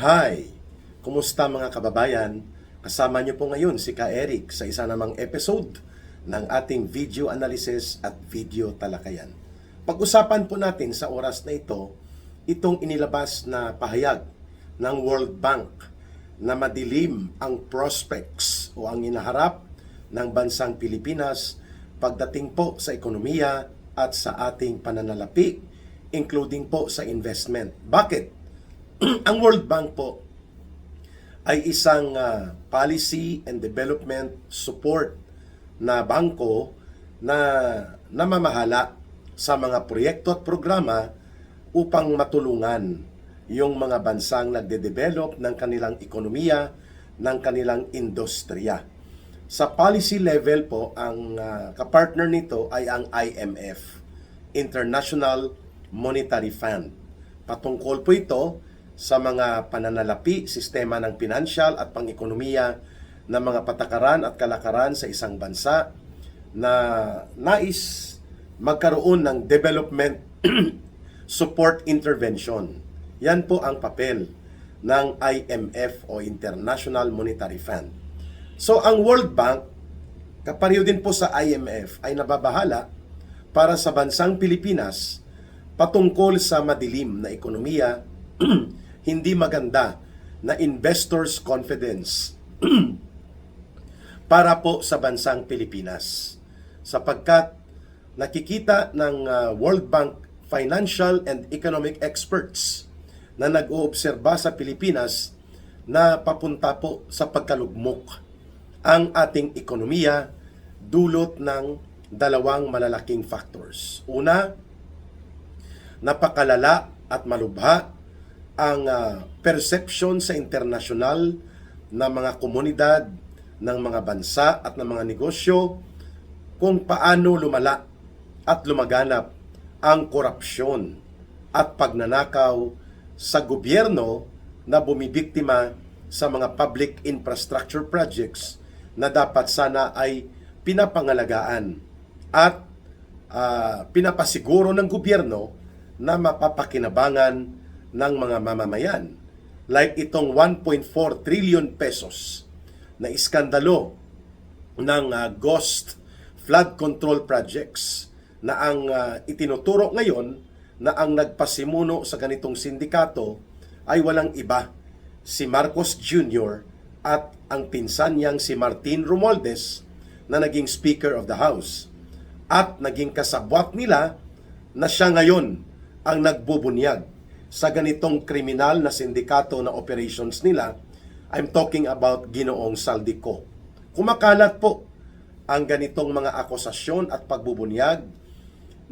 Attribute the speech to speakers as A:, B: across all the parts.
A: Hi! Kumusta mga kababayan? Kasama niyo po ngayon si Ka Eric sa isa namang episode ng ating video analysis at video talakayan. Pag-usapan po natin sa oras na ito, itong inilabas na pahayag ng World Bank na madilim ang prospects o ang inaharap ng bansang Pilipinas pagdating po sa ekonomiya at sa ating pananalapi, including po sa investment. Bakit? Ang World Bank po ay isang policy and development support na bangko na namamahala sa mga proyekto at programa upang matulungan yung mga bansang nagde-develop ng kanilang ekonomiya, ng kanilang industriya. Sa policy level po, ang kapartner nito ay ang IMF, International Monetary Fund. Patungkol po ito sa mga pananalapi, sistema ng pinansyal at pang-ekonomiya ng mga patakaran at kalakaran sa isang bansa na nais magkaroon ng development support intervention. Yan po ang papel ng IMF o International Monetary Fund. So ang World Bank, kapareho din po sa IMF, ay nababahala para sa bansang Pilipinas patungkol sa madilim na ekonomiya, hindi maganda na investors' confidence para po sa bansang Pilipinas. Sapagkat nakikita ng World Bank financial and economic experts na nag-oobserba sa Pilipinas na papunta po sa pagkalugmok ang ating ekonomiya dulot ng dalawang malalaking factors. Una, napakalala at malubha ang perception sa internasyonal na mga komunidad, ng mga bansa at ng mga negosyo kung paano lumala at lumaganap ang korupsyon at pagnanakaw sa gobyerno na bumibiktima sa mga public infrastructure projects na dapat sana ay pinapangalagaan at pinapasiguro ng gobyerno na mapapakinabangan ng mga mamamayan. Like itong 1.4 trillion pesos na iskandalo ng ghost flood control projects na ang itinuturo ngayon na ang nagpasimuno sa ganitong sindikato ay walang iba, si Marcos Jr. at ang pinsan niyang si Martin Romualdez na naging Speaker of the House. At naging kasabwat nila na siya ngayon ang nagbubunyag sa ganitong kriminal na sindikato na operations nila. I'm talking about Ginoong Saldico. Kumakalat po ang ganitong mga akusasyon at pagbubunyag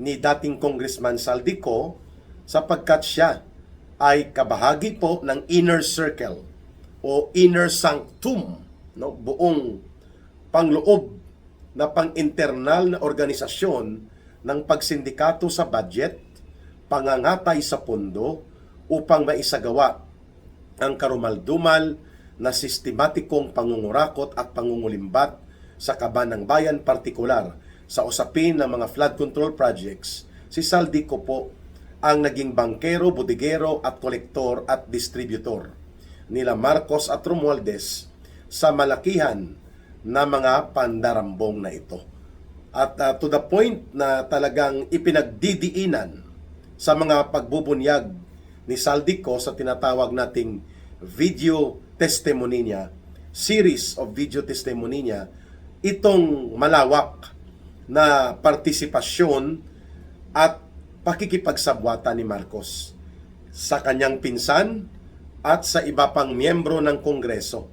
A: ni dating Congressman Saldico sapagkat siya ay kabahagi po ng inner circle o inner sanctum, no? Buong pangloob na pang-internal na organisasyon ng pagsindikato sa budget, pangangatay sa pondo upang maisagawa ang karumaldumal na sistematikong pangungurakot at pangungulimbat sa kaban ng bayan, partikular sa usapin ng mga flood control projects. Si Saldico po ang naging bangkero, bodegero at kolektor at distributor nila Marcos at Romualdez sa malakihan na mga pandarambong na ito. At to the point na talagang ipinagdidiinan sa mga pagbubunyag ni Saldico sa tinatawag nating video testimony niya, series of video testimony niya, itong malawak na partisipasyon at pakikipagsabwata ni Marcos sa kanyang pinsan at sa iba pang miyembro ng Kongreso,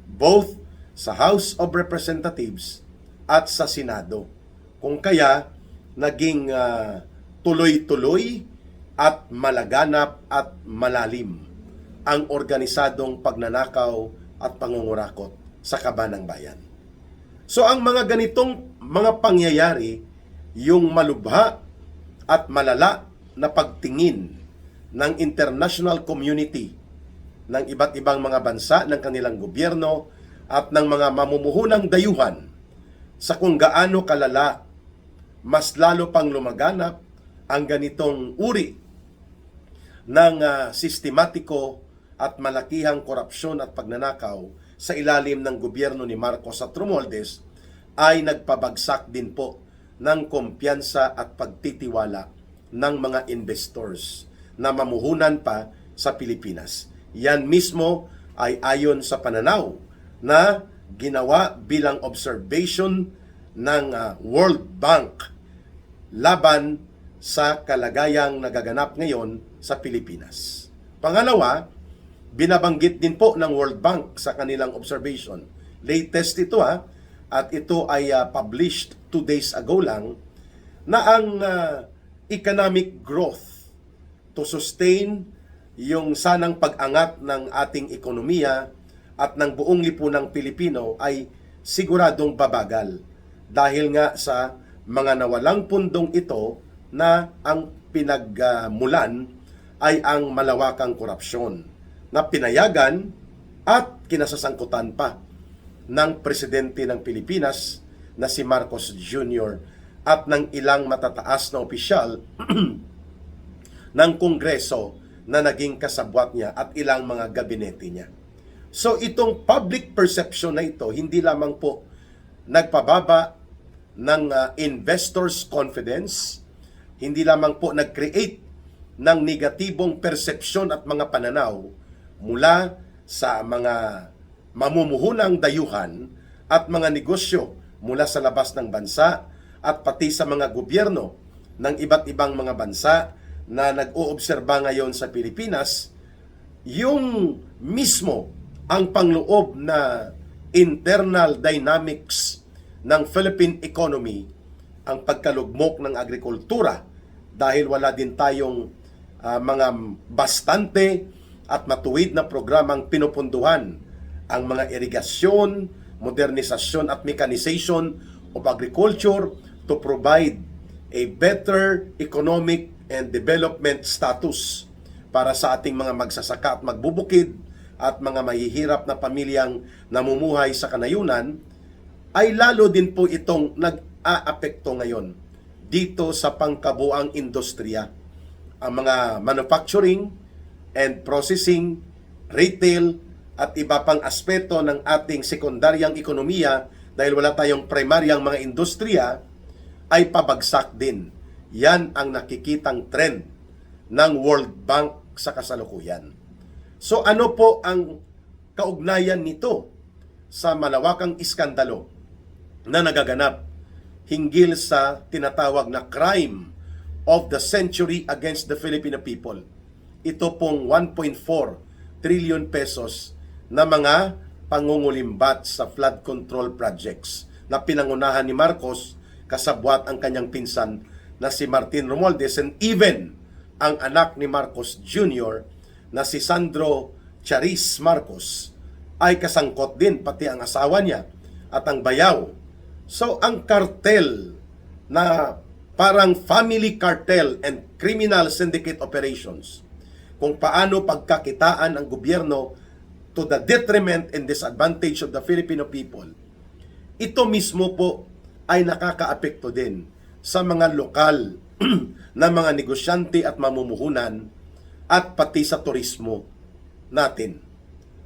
A: both sa House of Representatives at sa Senado. Kung kaya, naging tuloy-tuloy at malaganap at malalim ang organisadong pagnanakaw at pangungurakot sa kaban ng bayan. So ang mga ganitong mga pangyayari, yung malubha at malala na pagtingin ng international community ng iba't ibang mga bansa ng kanilang gobyerno at ng mga mamumuhunang dayuhan sa kung gaano kalala, mas lalo pang lumaganap ang ganitong uri ng sistematiko at malakihang korupsyon at pagnanakaw sa ilalim ng gobyerno ni Marcos at Romualdez ay nagpabagsak din po ng kumpiyansa at pagtitiwala ng mga investors na mamuhunan pa sa Pilipinas. Yan mismo ay ayon sa pananaw na ginawa bilang observation ng World Bank laban sa kalagayang nagaganap ngayon sa Pilipinas. Pangalawa, binabanggit din po ng World Bank sa kanilang observation. Latest ito at ito ay published 2 days ago lang, na ang economic growth to sustain yung sanang pag-angat ng ating ekonomiya at ng buong lipunang Pilipino ay siguradong babagal dahil nga sa mga nawalang pundong ito na ang pinagmulan ay ang malawakang korupsyon na pinayagan at kinasasangkutan pa ng presidente ng Pilipinas na si Marcos Jr. at ng ilang matataas na opisyal ng Kongreso na naging kasabwat niya at ilang mga gabinete niya. So itong public perception na ito, hindi lamang po nagpababa ng investors' confidence, hindi lamang po nag-create ng negatibong persepsyon at mga pananaw mula sa mga mamumuhunang dayuhan at mga negosyo mula sa labas ng bansa at pati sa mga gobyerno ng iba't ibang mga bansa na nag-oobserba ngayon sa Pilipinas, yung mismo ang pangloob na internal dynamics ng Philippine economy, ang pagkalugmok ng agrikultura dahil wala din tayong mga bastante at matuwid na programang pinupunduhan ang mga irigasyon, modernisasyon at mechanization of agriculture to provide a better economic and development status para sa ating mga magsasaka at magbubukid at mga mahihirap na pamilyang namumuhay sa kanayunan, ay lalo din po itong nag-aapekto ngayon dito sa pangkabuang industriya. Ang mga manufacturing and processing, retail, at iba pang aspeto ng ating sekundaryang ekonomiya dahil wala tayong primaryang mga industriya, ay pabagsak din. Yan ang nakikitang trend ng World Bank sa kasalukuyan. So ano po ang kaugnayan nito sa malawakang iskandalo na nagaganap hinggil sa tinatawag na crime of the century against the Filipino people? Ito pong 1.4 trillion pesos na mga pangungulimbat sa flood control projects na pinangunahan ni Marcos, kasabwat ang kanyang pinsan na si Martin Romualdez, and even ang anak ni Marcos Jr. na si Sandro Charis Marcos ay kasangkot din, pati ang asawa niya at ang bayaw. So ang cartel na parang family cartel and criminal syndicate operations, kung paano pagkakitaan ang gobyerno to the detriment and disadvantage of the Filipino people, ito mismo po ay nakakaapekto din sa mga lokal na mga negosyante at mamumuhunan at pati sa turismo natin.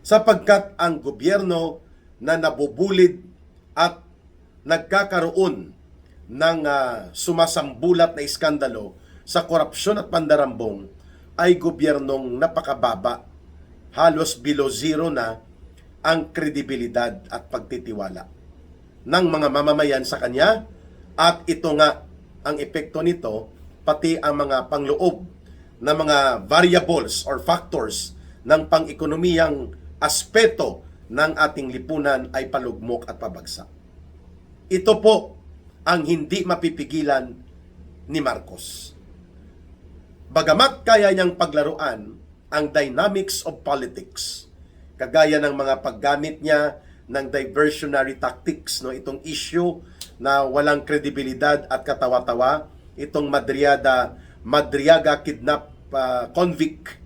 A: Sapagkat ang gobyerno na nabubulid at nagkakaroon ng sumasambulat na iskandalo sa korupsyon at pandarambong ay gobyernong napakababa, halos below zero na ang kredibilidad at pagtitiwala ng mga mamamayan sa kanya, at ito nga ang epekto nito, pati ang mga pangloob na mga variables or factors ng pang-ekonomiyang aspeto ng ating lipunan ay palugmok at pabagsak. Ito po ang hindi mapipigilan ni Marcos. Bagamat kaya niyang paglaruan ang dynamics of politics, kagaya ng mga paggamit niya ng diversionary tactics, no, itong issue na walang kredibilidad at katawa-tawa, itong Madriaga kidnap convict,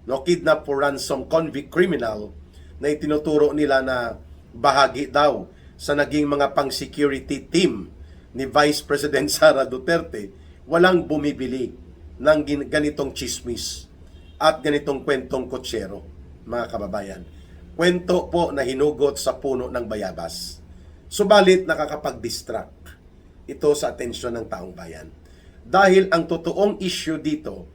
A: no, kidnap for ransom convict criminal na itinuturo nila na bahagi daw sa naging mga pang-security team ni Vice President Sara Duterte. Walang bumibili ng ganitong chismis at ganitong kwentong kotsero. mga kababayan. Kwento po na hinugot sa puno ng bayabas. Subalit nakakapag-distract ito sa atensyon ng taong bayan. Dahil ang totoong issue dito,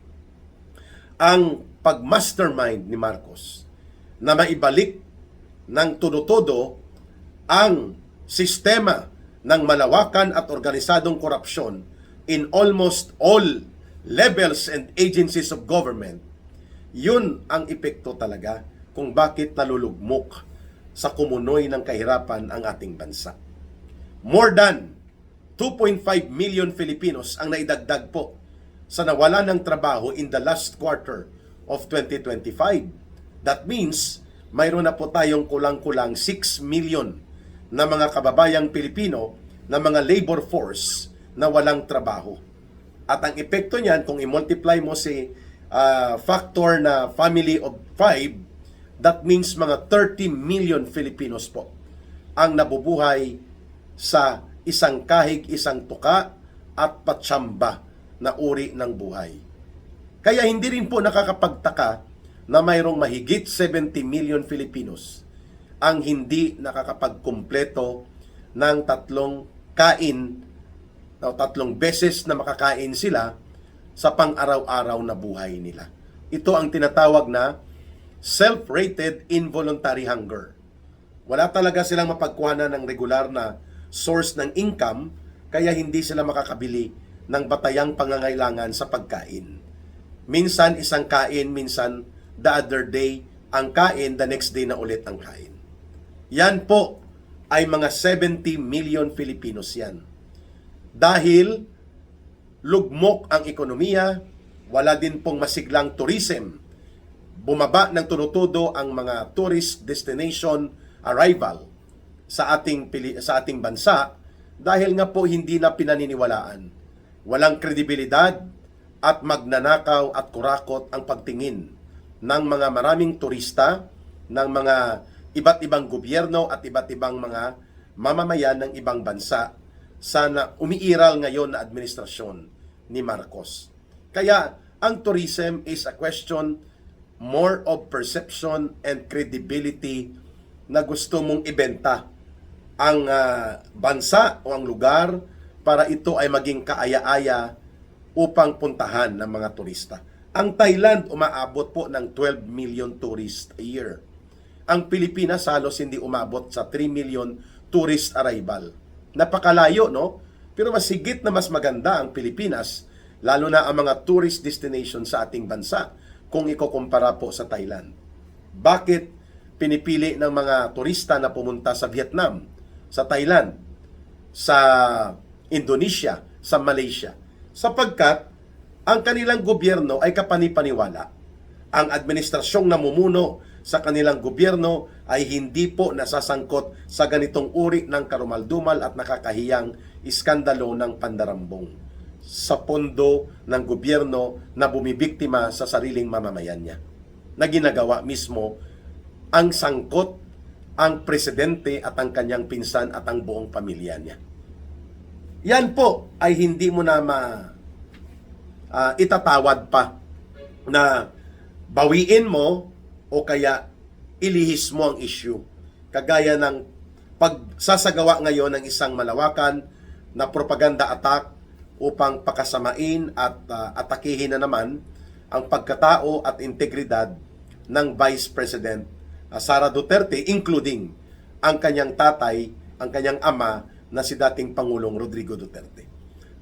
A: ang pag-mastermind ni Marcos na maibalik ng todo-todo ang sistema ng malawakan at organisadong korupsyon in almost all levels and agencies of government, yun ang epekto talaga kung bakit nalulugmok sa kumunoy ng kahirapan ang ating bansa. More than 2.5 million Filipinos ang naidagdag po sa nawalan ng trabaho in the last quarter of 2025. That means, mayroon na po tayong kulang-kulang 6 million na mga kababayang Pilipino na mga labor force na walang trabaho. At ang epekto niyan, kung i-multiply mo si factor na family of 5, that means mga 30 million Filipinos po ang nabubuhay sa isang kahig, isang tuka at patsamba na uri ng buhay. Kaya hindi rin po nakakapagtaka na mayroong mahigit 70 million Filipinos ang hindi nakakapagkumpleto ng tatlong beses na makakain sila sa pang-araw-araw na buhay nila. Ito ang tinatawag na self-rated involuntary hunger. Wala talaga silang mapagkuhanan ng regular na source ng income, kaya hindi sila makakabili ng batayang pangangailangan sa pagkain. Minsan isang kain, minsan the other day ang kain, the next day na ulit ang kain. Yan po ay mga 70 million Filipinos yan. Dahil lugmok ang ekonomiya, wala din pong masiglang tourism. Bumaba ng tunutudo ang mga tourist destination arrival sa ating bansa dahil nga po hindi na pinaniniwalaan. Walang kredibilidad at magnanakaw at kurakot ang pagtingin ng mga maraming turista, ng mga iba't ibang gobyerno at iba't ibang mga mamamayan ng ibang bansa sana umiiral ngayon na administrasyon ni Marcos. Kaya ang tourism is a question more of perception and credibility na gusto mong ibenta ang bansa o ang lugar para ito ay maging kaaya-aya upang puntahan ng mga turista. Ang Thailand umaabot po ng 12 million tourists a year. Ang Pilipinas halos hindi umabot sa 3 million tourist arrival. Napakalayo, no? Pero mas higit na mas maganda ang Pilipinas, lalo na ang mga tourist destination sa ating bansa kung ikukumpara po sa Thailand. Bakit pinipili ng mga turista na pumunta sa Vietnam, sa Thailand, sa Indonesia, sa Malaysia? Sapagkat ang kanilang gobyerno ay kapanipaniwala. Ang administrasyong namumuno sa kanilang gobyerno ay hindi po nasasangkot sa ganitong uri ng karumaldumal at nakakahiyang iskandalo ng pandarambong sa pondo ng gobyerno na bumibiktima sa sariling mamamayan niya, na ginagawa mismo ang sangkot ang presidente at ang kanyang pinsan at ang buong pamilya niya. Yan po ay hindi mo na itatawad pa na bawiin mo o kaya ilihis mo ang issue. Kagaya ng pagsasagawa ngayon ng isang malawakan na propaganda attack upang pakasamain at atakihin na naman ang pagkatao at integridad ng Vice President Sara Duterte, including ang kanyang tatay, ang kanyang ama na si dating Pangulong Rodrigo Duterte.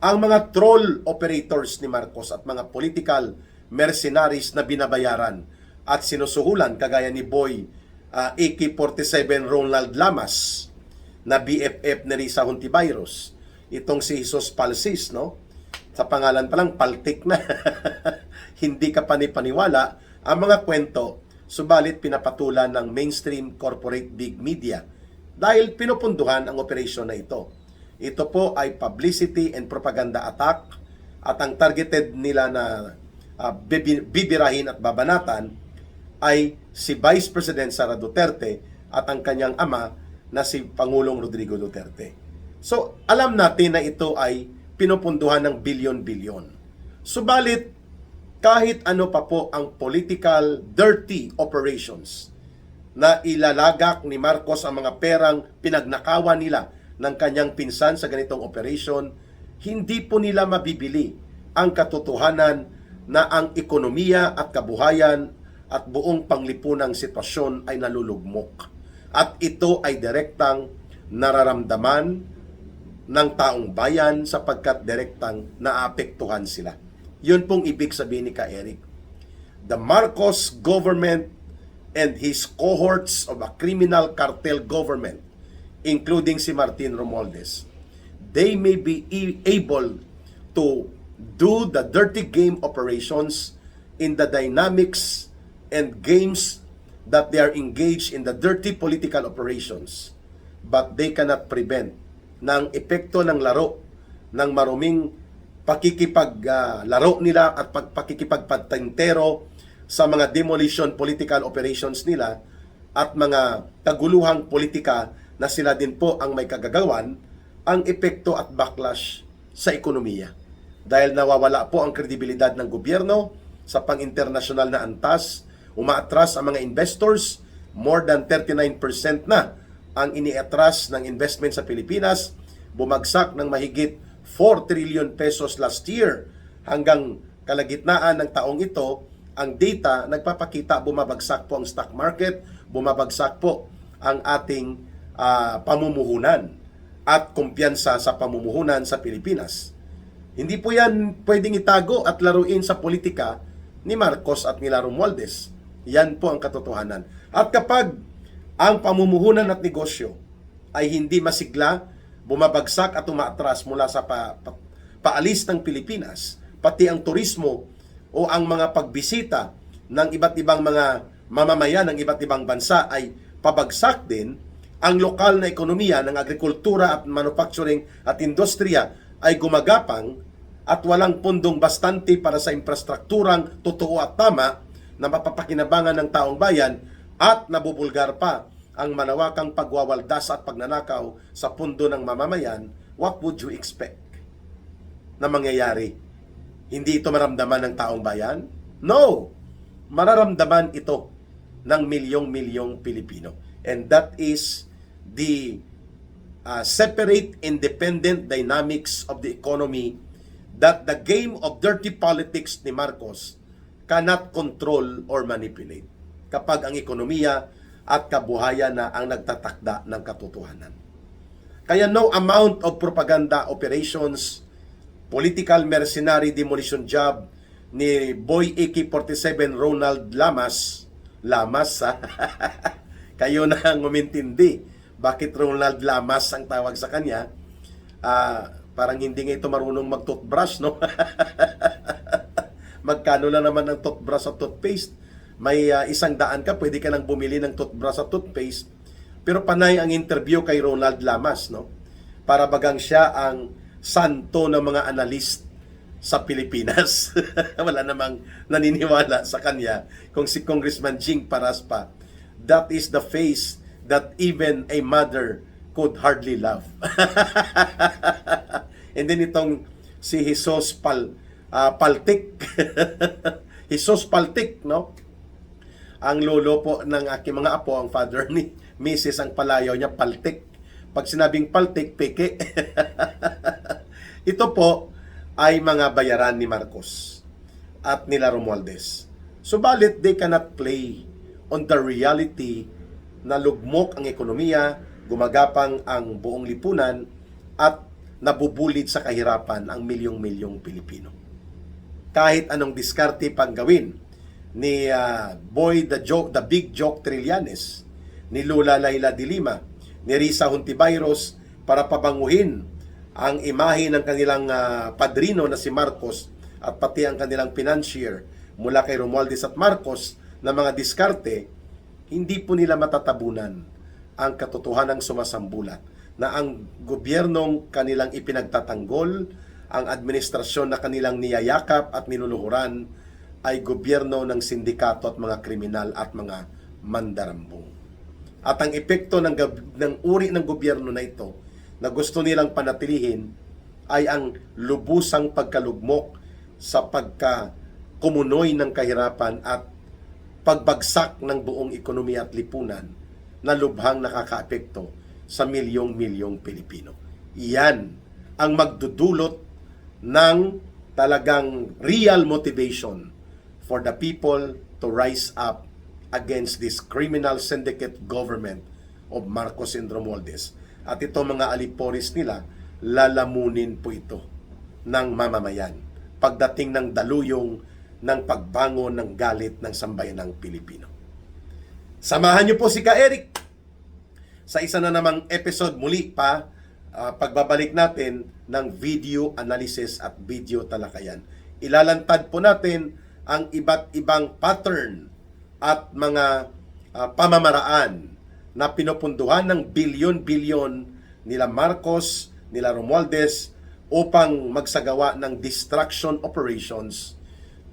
A: Ang mga troll operators ni Marcos at mga political mercenaries na binabayaran at sinusuhulan kagaya ni Boy AK-47 Ronald Lamas na BFF ni Risa Hontiveros, itong si Jesus Palsis, no? Sa pangalan pa lang, paltik na. Hindi ka panipaniwala ang mga kwento, subalit pinapatulan ng mainstream corporate big media dahil pinupunduhan ang operasyon na ito. Ito po ay publicity and propaganda attack at ang targeted nila na bibirahin at babanatan ay si Vice President Sara Duterte at ang kanyang ama na si Pangulong Rodrigo Duterte. So, alam natin na ito ay pinupunduhan ng bilyon-bilyon. Subalit, kahit ano pa po ang political dirty operations na ilalagak ni Marcos ang mga perang pinagnakawan nila ng kanyang pinsan sa ganitong operation, hindi po nila mabibili ang katotohanan na ang ekonomiya at kabuhayan at buong panglipunang sitwasyon ay nalulugmok. At ito ay direktang nararamdaman ng taong bayan sapagkat direktang naapektuhan sila. Yun pong ibig sabihin ni Ka-Eric. The Marcos government and his cohorts of a criminal cartel government, including si Martin Romualdez, they may be able to do the dirty game operations in the dynamics and games that they are engaged in the dirty political operations, but they cannot prevent ng epekto ng laro ng maruming pakikipaglaro nila at pakikipagpatintero sa mga demolition political operations nila at mga kaguluhang politika na sila din po ang may kagagawan, ang epekto at backlash sa ekonomiya. Dahil nawawala po ang kredibilidad ng gobyerno sa pang-internasyonal na antas, umaatras ang mga investors, more than 39% na ang iniatras ng investment sa Pilipinas, bumagsak ng mahigit 4 trillion pesos last year hanggang kalagitnaan ng taong ito. Ang data nagpapakita bumabagsak po ang stock market, bumabagsak po ang ating pamumuhunan at kumpiyansa sa pamumuhunan sa Pilipinas. Hindi po yan pwedeng itago at laruin sa politika ni Marcos at nila Romualdez. Yan po ang katotohanan. At kapag ang pamumuhunan at negosyo ay hindi masigla, bumabagsak at umaatras mula sa paalis ng Pilipinas, pati ang turismo o ang mga pagbisita ng iba't ibang mga mamamayan ng iba't ibang bansa ay pabagsak din, ang lokal na ekonomiya ng agrikultura at manufacturing at industriya ay gumagapang at walang pundong bastante para sa infrastrukturang totoo at tama na mapapakinabangan ng taong bayan at nabubulgar pa ang malawakang pagwawaldas at pagnanakaw sa pundo ng mamamayan, what would you expect na mangyayari? Hindi ito maramdaman ng taong bayan? No! Mararamdaman ito ng milyong-milyong Pilipino. And that is the separate, independent dynamics of the economy that the game of dirty politics ni Marcos cannot control or manipulate kapag ang ekonomiya at kabuhayan na ang nagtatakda ng katotohanan. Kaya no amount of propaganda operations, political mercenary demolition job ni Boy AK-47 Ronald Lamas ha? Kayo na ang umintindi bakit Ronald Lamas ang tawag sa kanya. Parang hindi nga ito marunong mag-toothbrush, no? Magkano lang naman ang toothbrush at toothpaste? May 100 ka, pwede ka nang bumili ng toothbrush at toothpaste. Pero panay ang interview kay Ronald Lamas, no? Para bagang siya ang santo ng mga analyst sa Pilipinas. Wala namang naniniwala sa kanya kung si Congressman Jing Paraspa. That is the face that even a mother could hardly love. And then itong si Jesus Paltik. Jesus Paltik, no? Ang lolo po ng aking mga apo, ang father ni Mrs. ang palayaw niya, Paltik. Pag sinabing Paltik, peke. Ito po ay mga bayaran ni Marcos at nila Romualdez. Subalit, they cannot play on the reality na lugmok ang ekonomiya, gumagapang ang buong lipunan, at nabubulit sa kahirapan ang milyong-milyong Pilipino. Kahit anong diskarte pang gawin ni Boy the Big Joke Trillanes, ni Lula Laila de Lima, ni Risa Hontiveros para pabanguhin ang imahe ng kanilang padrino na si Marcos at pati ang kanilang financier mula kay Romualdez at Marcos na mga diskarte, hindi po nila matatabunan ang katotohanang sumasambulat na ang gobyernong kanilang ipinagtatanggol, ang administrasyon na kanilang niyayakap at niluluhuran ay gobyerno ng sindikato at mga kriminal at mga mandarambong. At ang epekto ng uri ng gobyerno na ito na gusto nilang panatilihin ay ang lubusang pagkalugmok sa kumunoy ng kahirapan at pagbagsak ng buong ekonomiya at lipunan na lubhang nakakaapekto sa milyong-milyong Pilipino. Iyan ang magdudulot ng talagang real motivation for the people to rise up against this criminal syndicate government of Marcos and Romualdez. At itong mga aliporis nila, lalamunin po ito ng mamamayan pagdating ng daluyong ng pagbangon ng galit ng sambayanang Pilipino. Samahan niyo po si Ka Eric sa isa na namang episode muli pa, pagbabalik natin ng video analysis at video talakayan. Ilalantad po natin ang iba't ibang pattern at mga pamamaraan na pinupunduhan ng bilyon-bilyon nila Marcos, nila Romualdez upang magsagawa ng distraction operations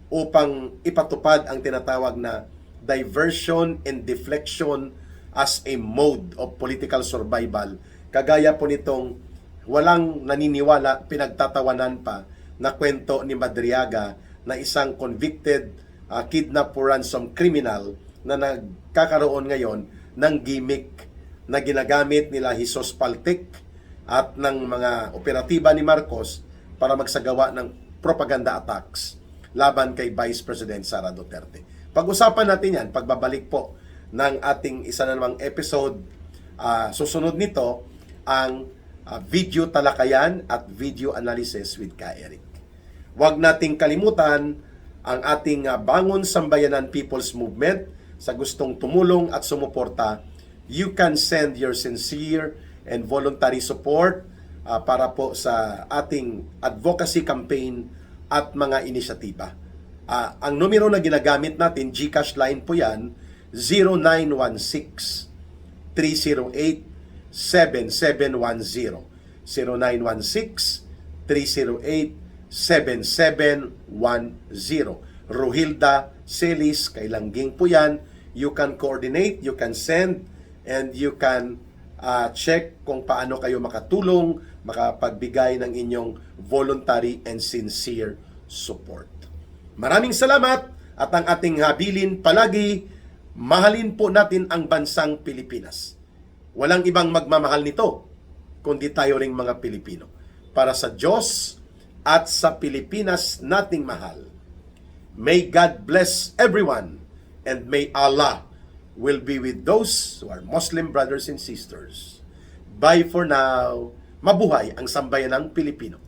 A: upang ipatupad ang tinatawag na diversion and deflection as a mode of political survival. Kagaya po nitong walang naniniwala, pinagtatawanan pa na kwento ni Madriaga na isang convicted kidnap for ransom criminal na nagkakaroon ngayon ng gimmick na ginagamit nila Jesus Paltic at ng mga operatiba ni Marcos para magsagawa ng propaganda attacks laban kay Vice President Sara Duterte. Pag-usapan natin yan, pagbabalik po ng ating isa na namang episode. Susunod nito ang video talakayan at video analysis with Ka Eric. Huwag nating kalimutan ang ating Bangon Sambayanan People's Movement. Sa gustong tumulong at sumuporta, you can send your sincere and voluntary support para po sa ating advocacy campaign at mga inisyatiba. Ang numero na ginagamit natin, GCash line po yan, 0916-308-7710. 0916-308-7710. Rohilda Celis, kay Langging po yan. You can coordinate, you can send, and you can check kung paano kayo makatulong, makapagbigay ng inyong voluntary and sincere support. Maraming salamat at ang ating habilin palagi, mahalin po natin ang bansang Pilipinas. Walang ibang magmamahal nito, kundi tayo ring mga Pilipino. Para sa Diyos at sa Pilipinas nating mahal. May God bless everyone and may Allah will be with those who are Muslim brothers and sisters. Bye for now. Mabuhay ang sambayanang Pilipino.